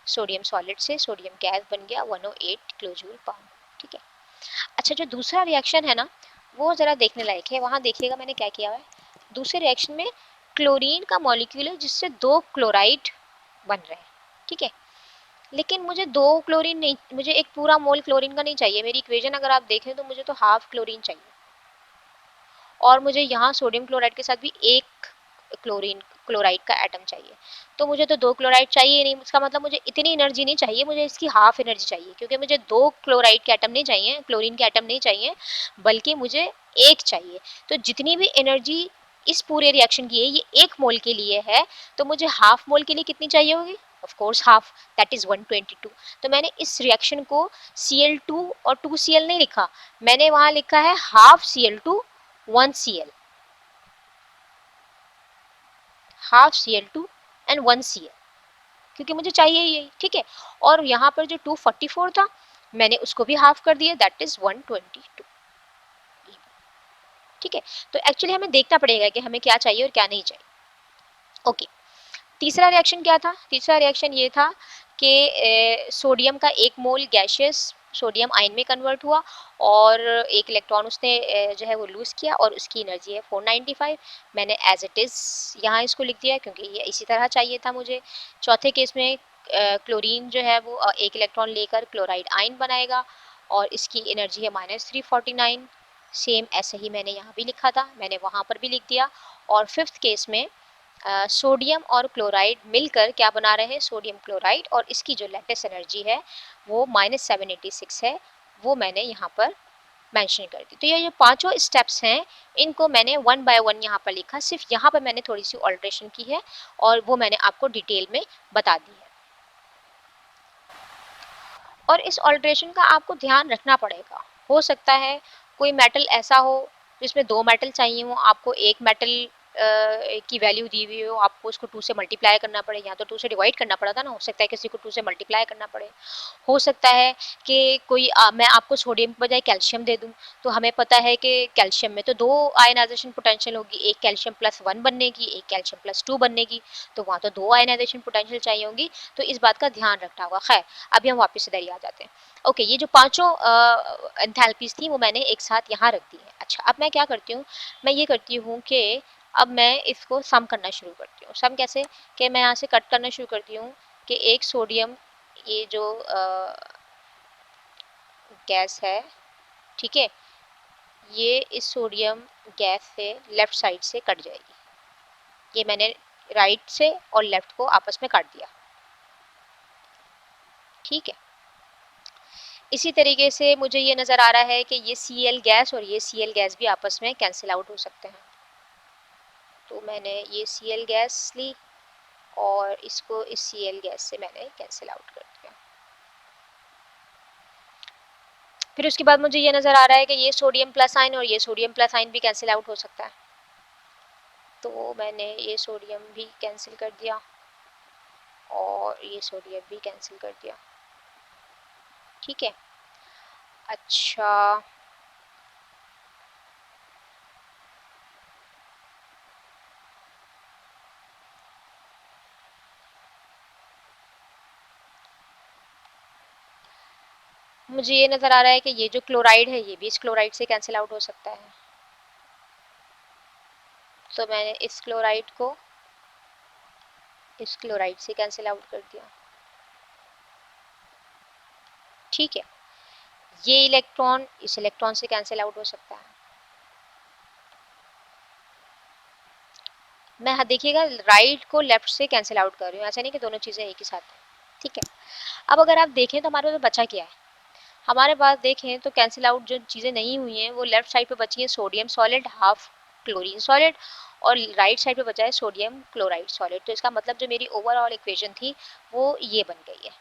सोडियम सॉलिड से सोडियम गैस बन गया 108 किलो जूल पर मोल, ठीक है। अच्छा, जो दूसरा रिएक्शन है ना वो ज़रा देखने लायक है। वहाँ देखिएगा मैंने क्या किया है। दूसरे रिएक्शन में क्लोरीन का मॉलिक्यूल है जिससे 2 क्लोराइड बन रहे हैं, ठीक है। लेकिन मुझे 2 क्लोरीन नहीं, मुझे एक पूरा मोल क्लोरीन का नहीं चाहिए। मेरी इक्वेशन अगर आप देखें तो मुझे तो हाफ क्लोरीन चाहिए, और मुझे यहाँ सोडियम क्लोराइड के साथ भी एक क्लोरीन क्लोराइड का एटम चाहिए। तो मुझे तो 2 क्लोराइड चाहिए नहीं, इसका मतलब मुझे इतनी एनर्जी नहीं चाहिए, मुझे इसकी हाफ एनर्जी चाहिए, क्योंकि मुझे 2 क्लोराइड के एटम नहीं चाहिए, क्लोरीन के एटम नहीं चाहिए, बल्कि मुझे एक चाहिए। तो जितनी भी एनर्जी इस पूरे रिएक्शन की है ये 1 मोल के लिए है, तो मुझे हाफ मोल के लिए कितनी चाहिए होगी? Of course half, that is 122। तो मैंने इस रिएक्शन को Cl2 और 2Cl नहीं लिखा, मैंने वहां लिखा है half Cl2 1Cl, half Cl2 and 1Cl, क्योंकि मुझे चाहिए ये, ठीक है। और यहाँ पर जो 244 था मैंने उसको भी हाफ कर दिया, दैट इज 122, ठीक है। तो एक्चुअली हमें देखना पड़ेगा कि हमें क्या चाहिए और क्या नहीं चाहिए। ओके, तीसरा रिएक्शन क्या था? तीसरा रिएक्शन ये था कि सोडियम का 1 मोल गैशियस सोडियम आयन में कन्वर्ट हुआ, और 1 इलेक्ट्रॉन उसने जो है वो लूज़ किया, और उसकी एनर्जी है 495। मैंने एज इट इज़ यहाँ इसको लिख दिया क्योंकि ये इसी तरह चाहिए था मुझे। चौथे केस में क्लोरीन जो है वो 1 इलेक्ट्रॉन लेकर क्लोराइड आयन बनाएगा, और इसकी एनर्जी है -349। सेम ऐसे ही मैंने यहाँ भी लिखा था, मैंने वहाँ पर भी लिख दिया। और फिफ्थ केस में सोडियम और क्लोराइड मिलकर क्या बना रहे हैं? सोडियम क्लोराइड, और इसकी जो लेटेस्ट एनर्जी है वो -786 है, वो मैंने यहाँ पर मेंशन कर दी। तो ये जो पांचों स्टेप्स हैं इनको मैंने वन बाय वन यहाँ पर लिखा, सिर्फ यहाँ पर मैंने थोड़ी सी ऑल्ट्रेशन की है, और वो मैंने आपको डिटेल में बता दी है। और इस ऑल्ट्रेशन का आपको ध्यान रखना पड़ेगा। हो सकता है कोई मेटल ऐसा हो जिसमें 2 मेटल चाहिए हो, आपको एक मेटल की वैल्यू दी हुई हो, आपको उसको 2 से मल्टीप्लाई करना पड़े, या तो 2 से डिवाइड करना पड़ा था ना, हो सकता है किसी को 2 से मल्टीप्लाई करना पड़े। हो सकता है कि कोई मैं आपको सोडियम के बजाय कैल्शियम दे दूं, तो हमें पता है कि कैल्शियम में तो 2 आयनाइजेशन पोटेंशियल होगी, एक कैल्शियम +1 बनने की, एक कैल्शियम +2 बनने की, तो वहाँ तो 2 आयनाइजेशन पोटेंशियल चाहिए होंगी। तो इस बात का ध्यान रखना होगा। खैर, अभी हम वापस इधर ही आ जाते हैं। ओके, ये जो पांचों एंथैल्पीज थी वो मैंने एक साथ यहाँ रख दी है। अच्छा, अब मैं क्या करती हूँ? मैं ये करती हूँ कि अब मैं इसको सम करना शुरू करती हूँ। सम कैसे? कि मैं यहाँ से कट करना शुरू करती हूँ कि एक सोडियम, ये जो गैस है, ठीक है, ये इस सोडियम गैस से लेफ्ट साइड से कट जाएगी। ये मैंने राइट से और लेफ्ट को आपस में काट दिया, ठीक है। इसी तरीके से मुझे ये नज़र आ रहा है कि ये Cl गैस और ये Cl गैस भी आपस में कैंसिल आउट हो सकते हैं। तो मैंने ये Cl गैस ली और इसको इस Cl गैस से मैंने कैंसिल आउट कर दिया। फिर उसके बाद मुझे ये नज़र आ रहा है कि ये सोडियम प्लस आयन और ये सोडियम प्लस आयन भी कैंसिल आउट हो सकता है, तो मैंने ये सोडियम भी कैंसिल कर दिया और ये सोडियम भी कैंसिल कर दिया, ठीक है। अच्छा, मुझे ये नज़र आ रहा है कि ये जो क्लोराइड है ये भी इस क्लोराइड से कैंसिल आउट हो सकता है, तो मैंने इस क्लोराइड को इस क्लोराइड से कैंसिल आउट कर दिया, ठीक है। ये इलेक्ट्रॉन इस इलेक्ट्रॉन से कैंसिल आउट हो सकता है। मैं देखिएगा राइट को लेफ्ट से कैंसिल आउट कर रही हूँ, ऐसा नहीं कि दोनों चीज़ें एक ही साथ हैं, ठीक है। अब अगर आप देखें तो हमारे पास बचा क्या है? हमारे पास देखें तो कैंसिल आउट जो चीज़ें नहीं हुई हैं वो लेफ्ट साइड पे बची हैं, sodium solid half chlorine solid, और राइट साइड पे बचा है सोडियम क्लोराइड सॉलिड। तो इसका मतलब जो मेरी ओवरऑल इक्वेशन थी वो ये बन गई है,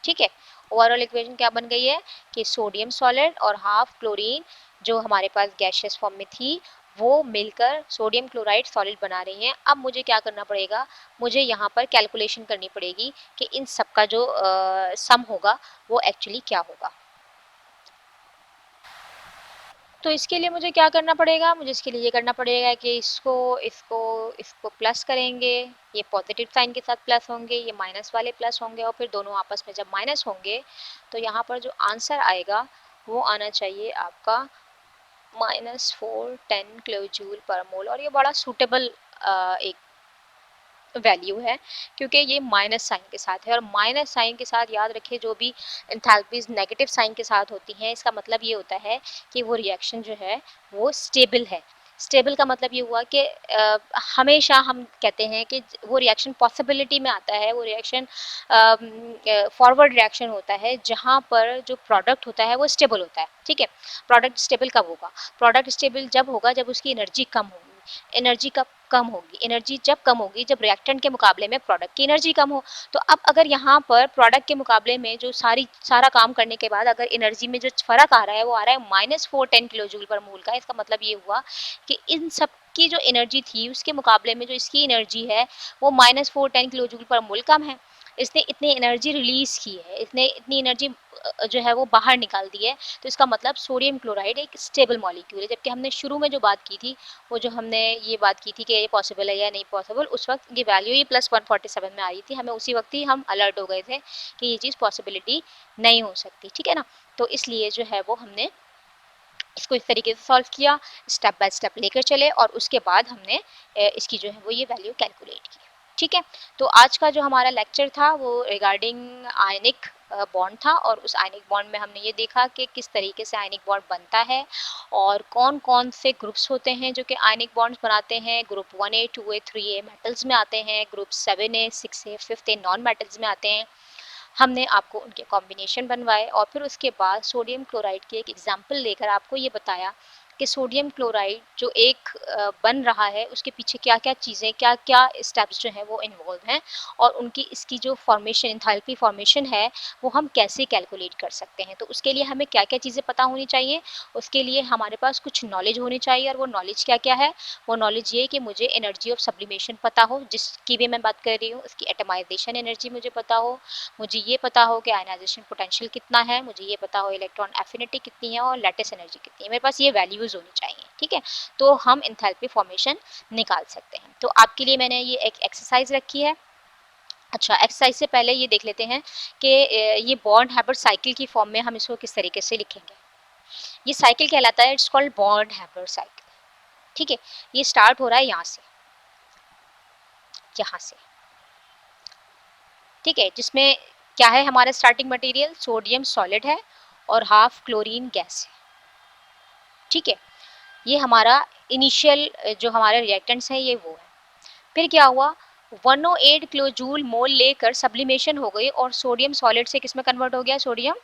ठीक है। ओवरऑल इक्वेशन क्या बन गई है कि सोडियम सॉलिड और हाफ क्लोरीन जो हमारे पास गैशियस फॉर्म में थी वो मिलकर सोडियम क्लोराइड सॉलिड बना रही हैं। अब मुझे क्या करना पड़ेगा? मुझे यहाँ पर कैलकुलेशन करनी पड़ेगी कि इन सब का जो सम होगा वो एक्चुअली क्या होगा। तो इसके लिए मुझे क्या करना पड़ेगा? मुझे इसके लिए ये करना पड़ेगा कि इसको इसको इसको प्लस करेंगे, ये पॉजिटिव साइन के साथ प्लस होंगे, ये माइनस वाले प्लस होंगे, और फिर दोनों आपस में जब माइनस होंगे तो यहाँ पर जो आंसर आएगा वो आना चाहिए आपका -410 किलो जूल पर मोल। और ये बड़ा सूटेबल एक वैल्यू है, क्योंकि ये माइनस साइन के साथ है, और माइनस साइन के साथ याद रखिए जो भी एंथैल्पीज नेगेटिव साइन के साथ होती हैं, इसका मतलब ये होता है कि वो रिएक्शन जो है वो स्टेबल है। स्टेबल का मतलब ये हुआ कि हमेशा हम कहते हैं कि वो रिएक्शन पॉसिबिलिटी में आता है, वो रिएक्शन फॉरवर्ड रिएक्शन होता है जहाँ पर जो प्रोडक्ट होता है वो स्टेबल होता है। ठीक है, प्रोडक्ट स्टेबल कब होगा? प्रोडक्ट स्टेबल जब होगा जब उसकी एनर्जी कम होगी। एनर्जी कब कम होगी? एनर्जी जब कम होगी जब रिएक्टेंट के मुकाबले में प्रोडक्ट की एनर्जी कम हो। तो अब अगर यहाँ पर प्रोडक्ट के मुकाबले में जो सारा काम करने के बाद अगर एनर्जी में जो फर्क आ रहा है वो आ रहा है -410 किलो जूल पर मोल का, इसका मतलब ये हुआ कि इन सब की जो एनर्जी थी उसके मुकाबले में जो इसकी एनर्जी है वो -410 किलो जूल पर मोल कम है। इसने इतनी एनर्जी रिलीज की है, इसने इतनी एनर्जी जो है वो बाहर निकाल दी है। तो इसका मतलब सोडियम क्लोराइड एक स्टेबल मॉलिक्यूल है। जबकि हमने शुरू में जो बात की थी, वो जो हमने ये बात की थी कि ये पॉसिबल है या नहीं पॉसिबल, उस वक्त ये वैल्यू ही +147 में आ रही थी। हमें उसी वक्त ही हम अलर्ट हो गए थे कि ये चीज़ पॉसिबिलिटी नहीं हो सकती। ठीक है ना, तो इसलिए जो है वो हमने इसको इस तरीके से सॉल्व किया, स्टेप बाय स्टेप लेकर चले, और उसके बाद हमने इसकी जो है वो ये वैल्यू कैलकुलेट की। ठीक है, तो आज का जो हमारा लेक्चर था वो रिगार्डिंग आयनिक बॉन्ड था, और उस आयनिक बॉन्ड में हमने ये देखा कि किस तरीके से आयनिक बॉन्ड बनता है और कौन कौन से ग्रुप्स होते हैं जो कि आयनिक बॉन्ड्स बनाते हैं। Group 1A 2A 3A metals में आते हैं, group 7A 6A 5A non metals में आते हैं। हमने आपको उनके कॉम्बिनेशन बनवाए, और फिर उसके बाद सोडियम क्लोराइड की एक एग्जाम्पल लेकर आपको ये बताया कि सोडियम क्लोराइड जो एक बन रहा है उसके पीछे क्या क्या चीज़ें, क्या क्या स्टेप्स जो हैं वो इन्वॉल्व हैं, और उनकी इसकी जो फॉर्मेशन, इंथैल्पी फॉर्मेशन है वो हम कैसे कैलकुलेट कर सकते हैं। तो उसके लिए हमें क्या क्या चीज़ें पता होनी चाहिए, उसके लिए हमारे पास कुछ नॉलेज होनी चाहिए। और वो नॉलेज क्या क्या है? वो नॉलेज ये कि मुझे एनर्जी ऑफ सब्लिमेशन पता हो, जिसकी भी मैं बात कर रही हूँ, उसकी एटमाइजेशन एनर्जी मुझे पता हो, मुझे ये पता हो कि आयनाइजेशन पोटेंशियल कितना है, मुझे ये पता हो इलेक्ट्रॉन एफिनिटी कितनी है और लैटिस एनर्जी कितनी है। मेरे पास ये वैल्यूज़ होनी चाहिए। ठीक है, तो हम एंथैल्पी फॉर्मेशन निकाल सकते हैं। तो आपके लिए मैंने ये एक एक्सरसाइज रखी है। अच्छा, एक्सरसाइज से पहले ये देख लेते हैं कि ये बॉन्ड हैबर साइकिल की फॉर्म में हम इसको किस तरीके से लिखेंगे। ये साइकिल कहलाता है, it's called bond Haber cycle. ठीक है, ये स्टार्ट हो रहा है यहाँ से, यहाँ से। ठीक है, जिसमें क्या है हमारा स्टार्टिंग मटेरियल? सोडियम सॉलिड है और हाफ क्लोरीन गैस है। ठीक है, ये हमारा इनिशियल जो हमारे रिएक्टेंट्स हैं ये वो है। फिर क्या हुआ? 108 किलो जूल मोल लेकर सब्लिमेशन हो गई और सोडियम सॉलिड से किस में कन्वर्ट हो गया? सोडियम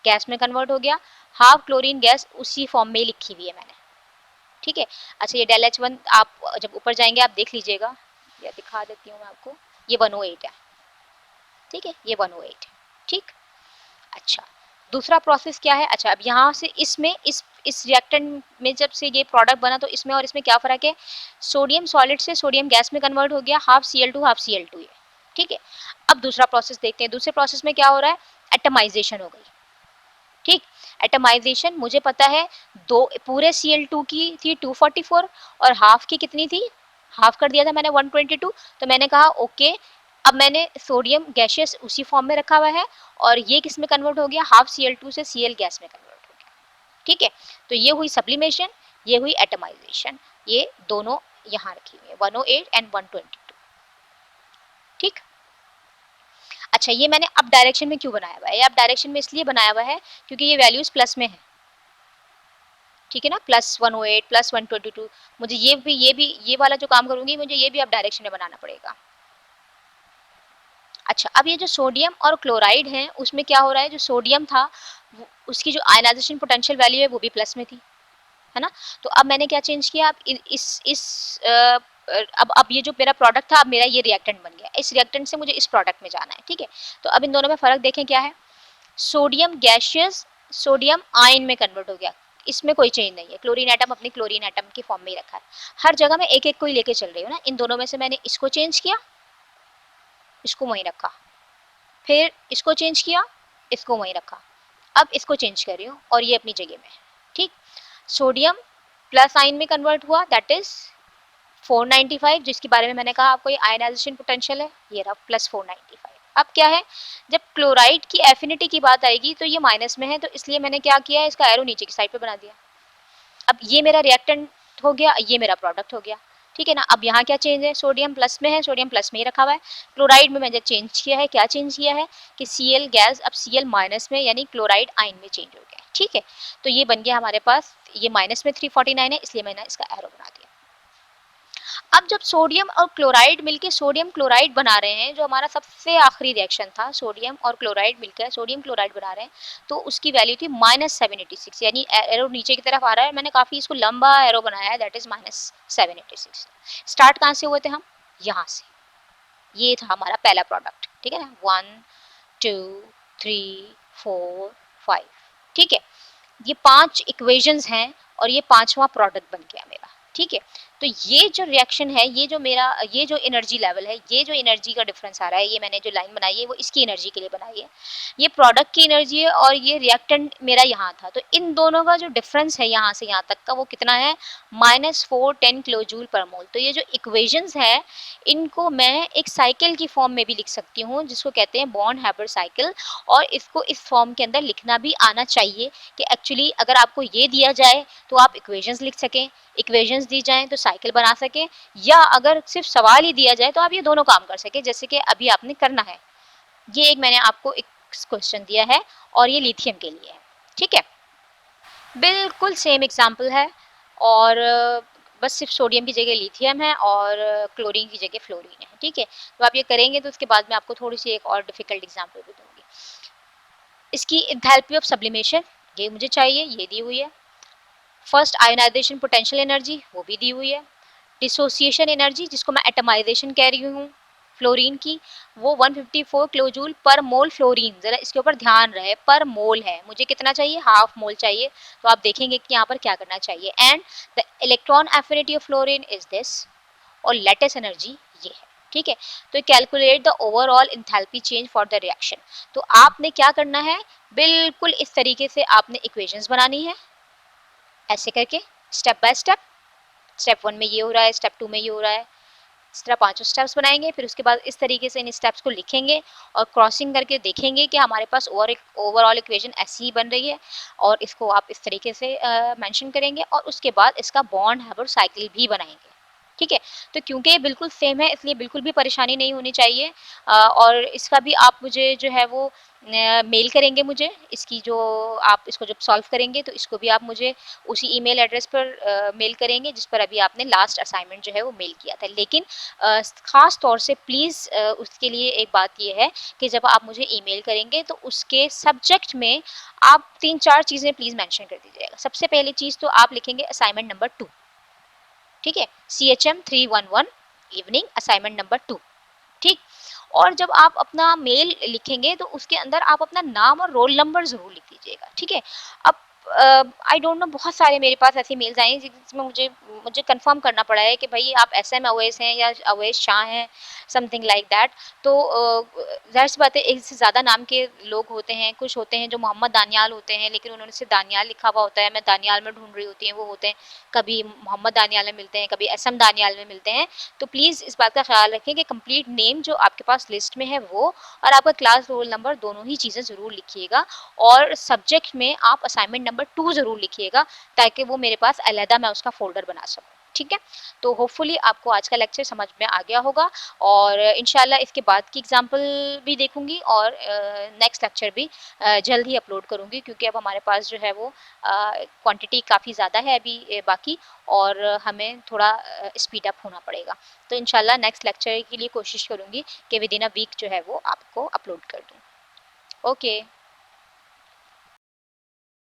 गैस में कन्वर्ट हो गया। हाफ क्लोरीन गैस उसी फॉर्म में लिखी हुई है मैंने। ठीक है, अच्छा, ये ΔH1 आप जब ऊपर जाएंगे आप देख लीजिएगा, या दिखा देती हूँ मैं आपको, ये 108 है। ठीक है, ये 108। ठीक, अच्छा, दूसरा प्रोसेस क्या है? अच्छा, अब यहाँ से इसमें इस रिएक्टेंट में जब से ये प्रोडक्ट बना तो इसमें और इसमें क्या फ़र्क है? सोडियम सॉलिड से सोडियम गैस में कन्वर्ट हो गया, हाफ Cl2 हाफ Cl2 है। ठीक है, अब दूसरा प्रोसेस देखते हैं। दूसरे प्रोसेस में क्या हो रहा है? एटमाइजेशन हो गई। ठीक, एटमाइजेशन मुझे पता है, दो पूरे Cl2 की थी 244 और हाफ की कितनी थी? हाफ कर दिया था मैंने 122। तो मैंने कहा ओके, अब मैंने सोडियम गैशियस उसी फॉर्म में रखा हुआ है, और ये किस में कन्वर्ट हो गया? हाफ Cl2 से Cl गैस में कन्वर्ट हो गया। ठीक है, तो ये हुई सब्लिमेशन, ये हुई एटमाइजेशन, ये दोनों यहाँ रखी हुई है 108 एंड 122। ठीक, अच्छा, ये मैंने अप डायरेक्शन में क्यों बनाया हुआ है? अप डायरेक्शन में इसलिए बनाया हुआ है क्योंकि ये वैल्यूज प्लस में है। ठीक है ना, +108 +122, मुझे ये वाला जो काम करूंगी मुझे ये भी अप डायरेक्शन में बनाना पड़ेगा। अच्छा, अब ये जो सोडियम और क्लोराइड है उसमें क्या हो रहा है? जो सोडियम था उसकी जो आयनाइजेशन पोटेंशियल वैल्यू है वो भी प्लस में थी, है ना। तो अब मैंने क्या चेंज किया? अब अब ये जो मेरा प्रोडक्ट था, अब मेरा ये रिएक्टेंट बन गया। इस रिएक्टेंट से मुझे इस प्रोडक्ट में जाना है। ठीक है, तो अब इन दोनों में फर्क देखें क्या है? सोडियम गैशियस सोडियम आयन में कन्वर्ट हो गया, इसमें कोई चेंज नहीं है। क्लोरीन एटम अपनी क्लोरीन एटम की फॉर्म में ही रखा है। हर जगह मैं एक एक को ही लेके चल रही हूँ ना। इन दोनों में से मैंने इसको चेंज किया, इसको वहीं रखा, फिर इसको चेंज किया, इसको वहीं रखा, अब इसको चेंज कर रही हूँ और ये अपनी जगह में। ठीक, सोडियम प्लस आयन में कन्वर्ट हुआ, दैट इज 495, जिसके बारे में मैंने कहा आपको ये आयनाइजेशन पोटेंशियल है, ये रहा +495। अब क्या है? जब क्लोराइड की एफिनिटी की बात आएगी तो ये माइनस में है, तो इसलिए मैंने क्या किया? इसका एरो नीचे की साइड पे बना दिया। अब ये मेरा रिएक्टेंट हो गया, ये मेरा प्रोडक्ट हो गया। ठीक है ना। अब यहाँ क्या चेंज है, सोडियम प्लस में है, सोडियम प्लस में ही रखा हुआ है। क्लोराइड में मैंने चेंज किया है, क्या चेंज किया है कि Cl गैस अब Cl माइनस में यानी क्लोराइड आयन में चेंज हो गया। ठीक है, तो ये बन गया हमारे पास, ये माइनस में 349 है इसलिए मैंने इसका एरो बना दिया। अब जब सोडियम और क्लोराइड मिलके सोडियम क्लोराइड बना रहे हैं, जो हमारा सबसे आखिरी रिएक्शन था, सोडियम और क्लोराइड मिलकर सोडियम क्लोराइड बना रहे हैं, तो उसकी वैल्यू थी -786, यानी एरो नीचे की तरफ आ रहा है। मैंने काफी इसको लंबा एरो बनाया है, दैट इज -786। स्टार्ट कहाँ से हुए थे हम, यहाँ से, ये था हमारा पहला प्रोडक्ट। ठीक है ना, 1 2 3 4 5। ठीक है, ये 5 इक्वेशंस हैं और ये 5वां प्रोडक्ट बन गया मेरा। ठीक है, तो ये जो रिएक्शन है, ये जो मेरा, ये जो एनर्जी लेवल है, ये जो एनर्जी का डिफरेंस आ रहा है, ये मैंने जो लाइन बनाई है वो इसकी एनर्जी के लिए बनाई है। ये प्रोडक्ट की एनर्जी है और ये रिएक्टेंट मेरा यहाँ था, तो इन दोनों का जो डिफरेंस है यहाँ से यहाँ तक का वो कितना है, -410 किलो जूल पर मोल। तो ये जो इक्वेशंस है इनको मैं एक साइकिल की फॉर्म में भी लिख सकती हूँ, जिसको कहते हैं बॉर्न हैबर साइकिल, और इसको इस फॉर्म के अंदर लिखना भी आना चाहिए कि एक्चुअली अगर आपको ये दिया जाए तो आप इक्वेशंस लिख सकें, इक्वेशंस दी जाएं तो साइकिल बना सकें, या अगर सिर्फ सवाल ही दिया जाए तो आप ये दोनों काम कर सकें, जैसे कि अभी आपने करना है। ये एक मैंने आपको एक क्वेश्चन दिया है और ये लिथियम के लिए है। ठीक है, बिल्कुल सेम एग्जाम्पल है, और बस सिर्फ सोडियम की जगह लिथियम है और क्लोरीन की जगह फ्लोरीन है। ठीक है, तो आप ये करेंगे तो उसके बाद मैं आपको थोड़ी सी एक और डिफिकल्ट एग्जाम्पल भी दूंगी। इसकी एंथैल्पी ऑफ सब्लिमेशन ये मुझे चाहिए, ये दी हुई है। फर्स्ट आयोनाइजेशन पोटेंशियल एनर्जी वो भी दी हुई है। डिसोसिएशन एनर्जी जिसको मैं एटमाइजेशन कह रही हूँ फ्लोरीन की, वो 154 किलो जूल पर मोल फ्लोरीन, जरा इसके ऊपर ध्यान रहे, पर मोल है, मुझे कितना चाहिए, हाफ मोल चाहिए। तो आप देखेंगे कि यहाँ पर क्या करना चाहिए। And the electron affinity of fluorine is this, और लेटेस्ट एनर्जी ये है। ठीक है, तो calculate the overall enthalpy change for the reaction. तो आपने क्या करना है, बिल्कुल इस तरीके से आपने इक्वेशंस बनानी है, ऐसे करके स्टेप बाय स्टेप। स्टेप 1 में ये हो रहा है, स्टेप 2 में ये हो रहा है, इस तरह 5 स्टेप्स बनाएंगे। फिर उसके बाद इस तरीके से इन स्टेप्स को लिखेंगे और क्रॉसिंग करके देखेंगे कि हमारे पास ओवरऑल इक्वेशन ऐसी ही बन रही है, और इसको आप इस तरीके से मेंशन करेंगे और उसके बाद इसका बॉन्ड हैबर साइकिल भी बनाएंगे। ठीक है, तो क्योंकि ये बिल्कुल सेम है इसलिए बिल्कुल भी परेशानी नहीं होनी चाहिए। और इसका भी आप मुझे जो है वो मेल करेंगे मुझे, इसकी जो आप इसको जब सॉल्व करेंगे तो इसको भी आप मुझे उसी ईमेल एड्रेस पर मेल करेंगे जिस पर अभी आपने लास्ट असाइनमेंट जो है वो मेल किया था। लेकिन ख़ास तौर से प्लीज़ उसके लिए एक बात ये है कि जब आप मुझे ईमेल करेंगे तो उसके सब्जेक्ट में आप 3-4 चीज़ें प्लीज़ मेंशन कर दीजिएगा। सबसे पहली चीज़ तो आप लिखेंगे असाइनमेंट नंबर 2। ठीक है, CHM 311 इवनिंग असाइनमेंट नंबर 2। ठीक, और जब आप अपना मेल लिखेंगे तो उसके अंदर आप अपना नाम और रोल नंबर ज़रूर लिख दीजिएगा। ठीक है, अब आई डोंट नो, बहुत सारे मेरे पास ऐसे मेल्स आए हैं जिसमें मुझे मुझे कंफर्म करना पड़ा है कि भाई आप SM अवैस हैं या अवैस शाह हैं, समथिंग लाइक दैट। तो ज़ाहिर सी बात है एक से ज़्यादा नाम के लोग होते हैं, कुछ होते हैं जो मोहम्मद दानियाल होते हैं लेकिन उन्होंने सिर्फ दानियाल लिखा हुआ होता है, मैं दानियाल में ढूंढ रही होती हैं, वो होते हैं कभी मोहम्मद दानियाल में मिलते हैं, कभी SM दानियाल में मिलते हैं। तो प्लीज़ इस बात का ख्याल रखें कि कंप्लीट नेम जो आपके पास लिस्ट में है वो, और आपका क्लास रोल नंबर, दोनों ही चीज़ें ज़रूर लिखिएगा, और सब्जेक्ट में आप असाइनमेंट नंबर 2 ज़रूर लिखिएगा ताकि वो मेरे पास अलहदा मैं उसका फोल्डर बना सकूँ। ठीक है, तो होपफुली आपको आज का लेक्चर समझ में आ गया होगा, और इंशाल्लाह इसके बाद की एग्जाम्पल भी देखूंगी और नेक्स्ट लेक्चर भी जल्द ही अपलोड करूंगी, क्योंकि अब हमारे पास जो है वो क्वांटिटी काफ़ी ज़्यादा है अभी बाकी, और हमें थोड़ा स्पीड अप होना पड़ेगा। तो इंशाल्लाह नेक्स्ट लेक्चर के लिए कोशिश करूंगी कि विद इन अ वीक जो है वो आपको अपलोड कर दूँ। ओके।